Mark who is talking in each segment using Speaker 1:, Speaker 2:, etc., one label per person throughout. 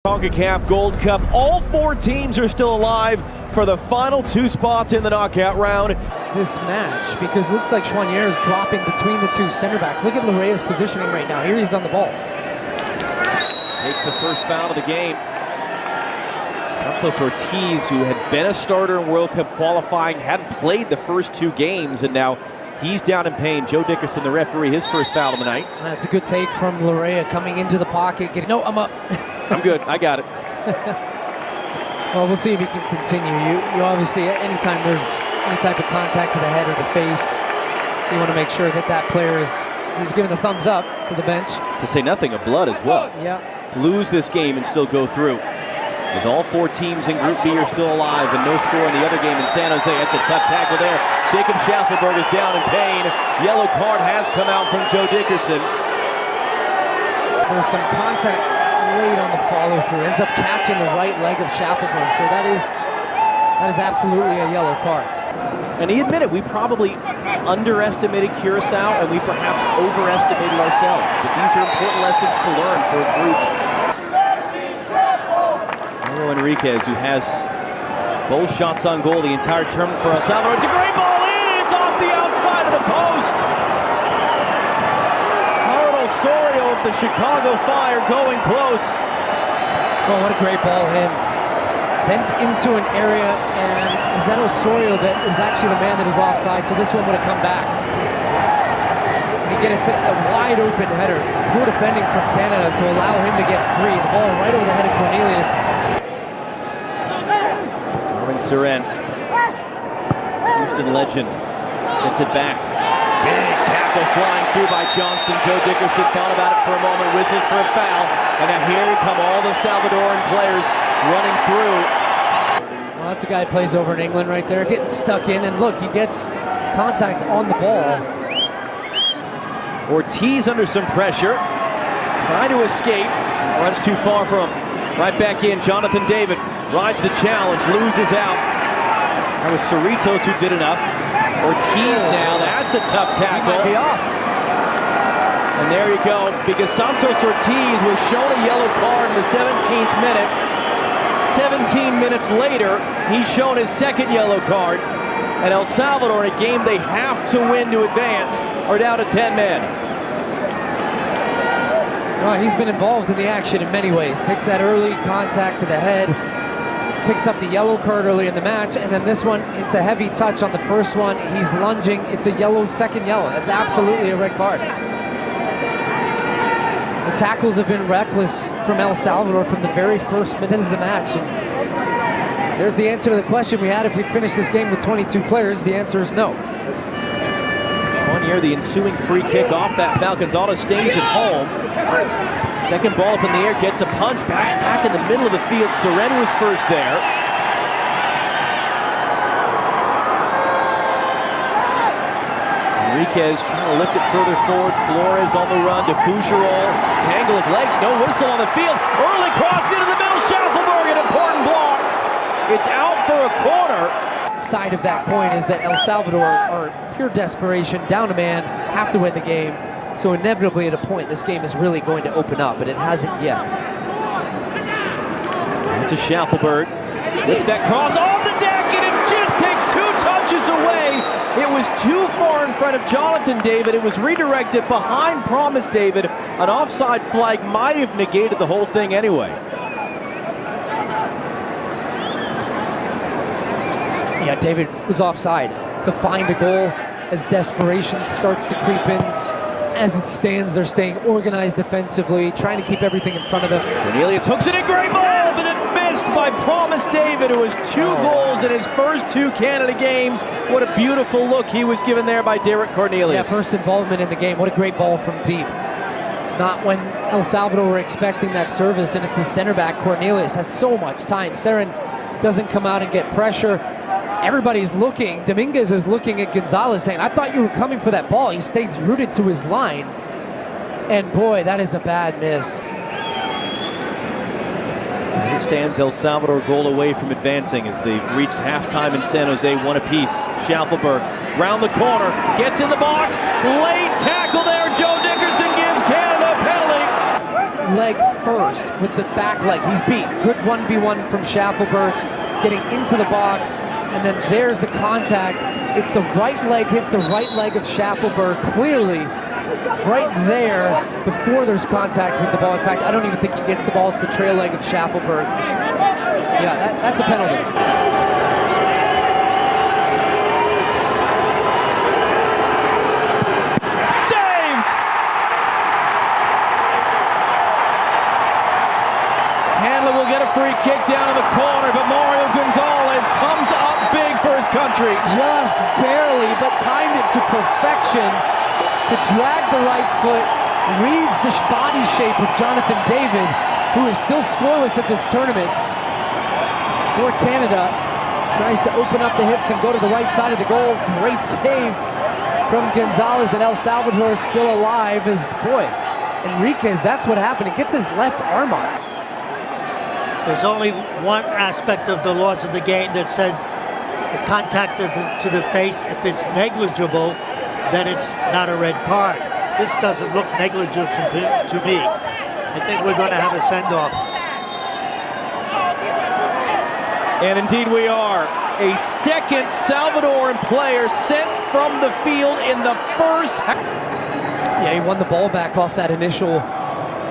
Speaker 1: CONCACAF Gold Cup. All four teams are still alive for the final two spots in the knockout round.
Speaker 2: This match, because it looks like Chouanier is dropping between the two center backs. Look at Lorea's positioning right now. Here he's on the ball.
Speaker 1: Takes the first foul of the game. Santos Ortiz, who had been a starter in World Cup qualifying, hadn't played the first two games, and now he's down in pain. Joe Dickerson, the referee, his first foul of the night.
Speaker 2: That's a good take from Lorea coming into the pocket. No, I'm up.
Speaker 1: I'm good. I got it.
Speaker 2: Well, we'll see if he can continue. You obviously, anytime there's any type of contact to the head or the face, you want to make sure that that player he's giving the thumbs up to the bench.
Speaker 1: To say nothing of blood as well.
Speaker 2: Yeah.
Speaker 1: Lose this game and still go through. As all four teams in Group B are still alive and no score in the other game in San Jose. That's a tough tackle there. Jacob Schaffelberg is down in pain. Yellow card has come out from Joe Dickerson.
Speaker 2: There's some contact late on the follow-through. Ends up catching the right leg of Schaffelberg. So that is absolutely a yellow card.
Speaker 1: And he admitted we probably underestimated Curacao and we perhaps overestimated ourselves. But these are important lessons to learn for a group. Enriquez, who has both shots on goal the entire tournament for El Salvador. It's a great ball in, and it's off the outside of the post. Harold Osorio of the Chicago Fire going close.
Speaker 2: Oh, what a great ball in. Bent into an area, and is that Osorio that is actually the man that is offside, so this one would have come back. And again, it's a wide open header. Poor defending from Canada to allow him to get free. The ball right over the head of Cornelius.
Speaker 1: Suren, Houston legend, gets it back. Big tackle flying through by Johnston. Joe Dickerson thought about it for a moment, whistles for a foul, and now here come all the Salvadoran players running through.
Speaker 2: Well, that's a guy who plays over in England right there, getting stuck in, and look, he gets contact on the ball.
Speaker 1: Ortiz under some pressure, trying to escape, runs too far from him. Right back in, Jonathan David rides the challenge, loses out. That was Cerritos who did enough. Ortiz now, that's a tough tackle.
Speaker 2: He might be off.
Speaker 1: And there you go, because Santos Ortiz was shown a yellow card in the 17th minute. 17 minutes later, he's shown his second yellow card. And El Salvador, in a game they have to win to advance, are down to 10 men.
Speaker 2: Well, he's been involved in the action in many ways. Takes that early contact to the head, picks up the yellow card early in the match, and then this one, it's a heavy touch on the first one. He's lunging. It's a yellow, second yellow. That's absolutely a red card. The tackles have been reckless from El Salvador from the very first minute of the match. And there's the answer to the question we had if we'd finish this game with 22 players. The answer is no.
Speaker 1: Chouanier, the ensuing free kick off that foul. Gonzalez stays at home. Second ball up in the air, gets a punch back in the middle of the field. Suren was first there. Enriquez trying to lift it further forward. Flores on the run to Fougerolles. Tangle of legs, no whistle on the field. Early cross into the middle. Schaffelberg, an important block. It's out for a corner.
Speaker 2: Side of that coin is that El Salvador are pure desperation, down a man, have to win the game. So inevitably at a point this game is really going to open up, but it hasn't yet.
Speaker 1: Out to Schaffelberg. Whips that cross off the deck, and it just takes two touches away. It was too far in front of Jonathan David. It was redirected behind Promise David. An offside flag might have negated the whole thing anyway.
Speaker 2: Yeah, David was offside to find a goal as desperation starts to creep in. As it stands, they're staying organized defensively, trying to keep everything in front of them.
Speaker 1: Cornelius hooks it in, great ball, but it's missed by Promise David, who has two goals in his first two Canada games. What a beautiful look he was given there by Derek Cornelius.
Speaker 2: Yeah, first involvement in the game. What a great ball from deep. Not when El Salvador were expecting that service, and it's the center back, Cornelius, has so much time. Seren doesn't come out and get pressure. Everybody's looking. Dominguez is looking at Gonzalez saying, I thought you were coming for that ball. He stays rooted to his line. And boy, that is a bad miss.
Speaker 1: As it stands, El Salvador goal away from advancing as they've reached halftime in San Jose, one apiece. Schaffelberg round the corner, gets in the box, late tackle there. Joe Dickerson gives Canada a penalty.
Speaker 2: leg first with the back leg. He's beat. Good 1v1 from Schaffelberg, getting into the box, and then there's the contact. It's the right leg, hits the right leg of Schaffelberg, clearly right there before there's contact with the ball. In fact, I don't even think he gets the ball. It's the trail leg of Schaffelberg. Yeah, that's a penalty.
Speaker 1: Saved! Handler will get a free kick down in the corner, but Mario Gonzalez comes up big for his country.
Speaker 2: Just barely, but timed it to perfection to drag the right foot, reads the body shape of Jonathan David, who is still scoreless at this tournament. For Canada, tries to open up the hips and go to the right side of the goal. Great save from Gonzalez, and El Salvador still alive as, boy, Enriquez, that's what happened. He gets his left arm on.
Speaker 3: There's only one aspect of the laws of the game that says contact to the face. If it's negligible, then it's not a red card. This doesn't look negligible to me. I think we're going to have a send-off.
Speaker 1: And indeed we are. A second Salvadoran player sent from the field in the first half.
Speaker 2: Yeah, he won the ball back off that initial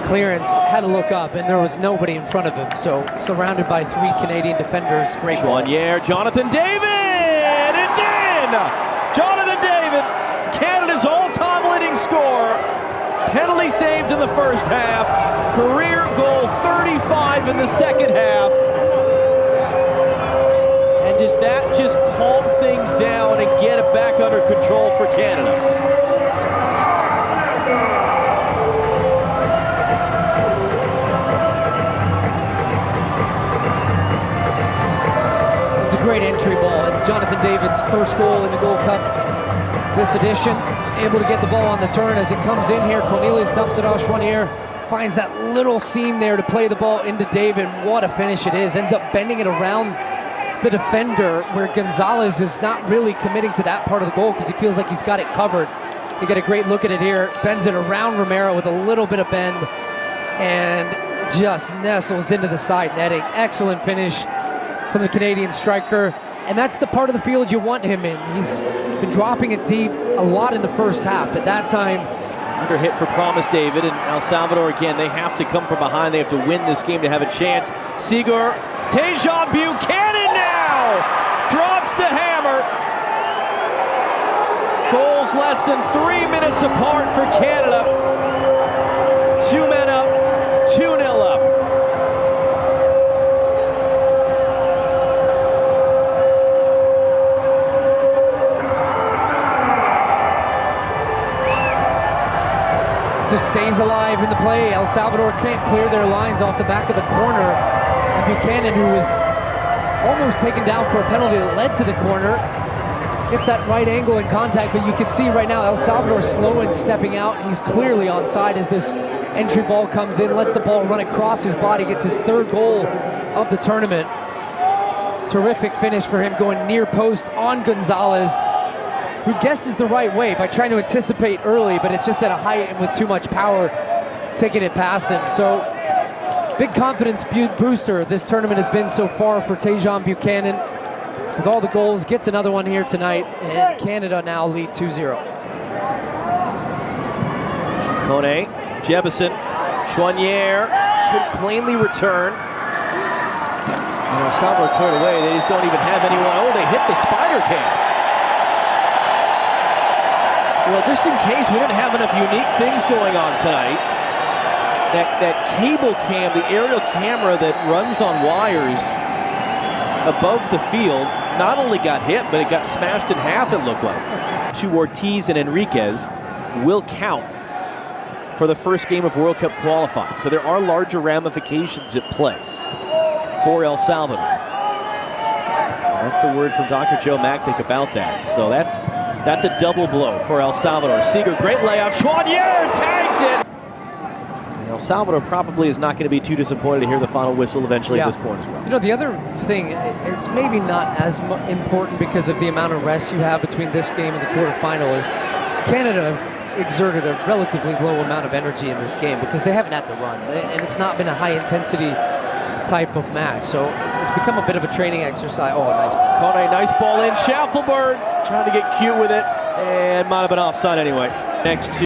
Speaker 2: clearance, had to look up, and there was nobody in front of him. So surrounded by 3 Canadian defenders. Great ball.
Speaker 1: Jonathan David! It's in! Jonathan David, Canada's all-time leading scorer. Penalty saved in the first half. Career goal 35 in the second half. And does that just calm things down and get it back under control for Canada?
Speaker 2: It's a great entry ball, and Jonathan David's first goal in the Gold Cup this edition, able to get the ball on the turn as it comes in here. Cornelius dumps it off. Chouanier finds that little seam there to play the ball into David. What a finish it is. Ends up bending it around the defender, where Gonzalez is not really committing to that part of the goal because he feels like he's got it covered. You get a great look at it here. Bends it around Romero with a little bit of bend and just nestles into the side netting. Excellent finish from the Canadian striker. And that's the part of the field you want him in. He's been dropping it deep a lot in the first half, but that time...
Speaker 1: Under hit for Promise David, and El Salvador again, they have to come from behind. They have to win this game to have a chance. Seager, Tajon Buchanan now drops the hammer. Goals less than 3 minutes apart for Canada. 2 men up, 2-0 up.
Speaker 2: Just stays alive in the play. El Salvador can't clear their lines off the back of the corner. And Buchanan, who was almost taken down for a penalty that led to the corner, gets that right angle in contact, but you can see right now El Salvador slow in stepping out. He's clearly onside as this entry ball comes in, lets the ball run across his body, gets his 3rd goal of the tournament. Terrific finish for him, going near post on Gonzalez, who guesses the right way by trying to anticipate early, but it's just at a height and with too much power taking it past him. So big confidence booster this tournament has been so far for Tajon Buchanan. With all the goals, gets another one here tonight, and Canada now lead 2-0.
Speaker 1: Kone, Jebison, Chouanier could cleanly return. And El Salvador cleared away. They just don't even have anyone. Oh, they hit the spider cam. Well, just in case we didn't have enough unique things going on tonight, that cable cam, the aerial camera that runs on wires above the field, not only got hit, but it got smashed in half, it looked like. To Ortiz and Enriquez will count for the first game of World Cup qualifying. So there are larger ramifications at play for El Salvador. That's the word from Dr. Joe Macnick about that. So that's a double blow for El Salvador. Seager, great layoff. Chouanier tags it. And El Salvador probably is not going to be too disappointed to hear the final whistle eventually at this point as well.
Speaker 2: You know, the other thing, it's maybe not as important because of the amount of rest you have between this game and the quarterfinal, is Canada have exerted a relatively low amount of energy in this game because they haven't had to run, and it's not been a high-intensity type of match. So it's become a bit of a training exercise. Oh, nice.
Speaker 1: Kone, nice ball in. Schaufelberg trying to get cute with it, and might have been offside anyway. Next two.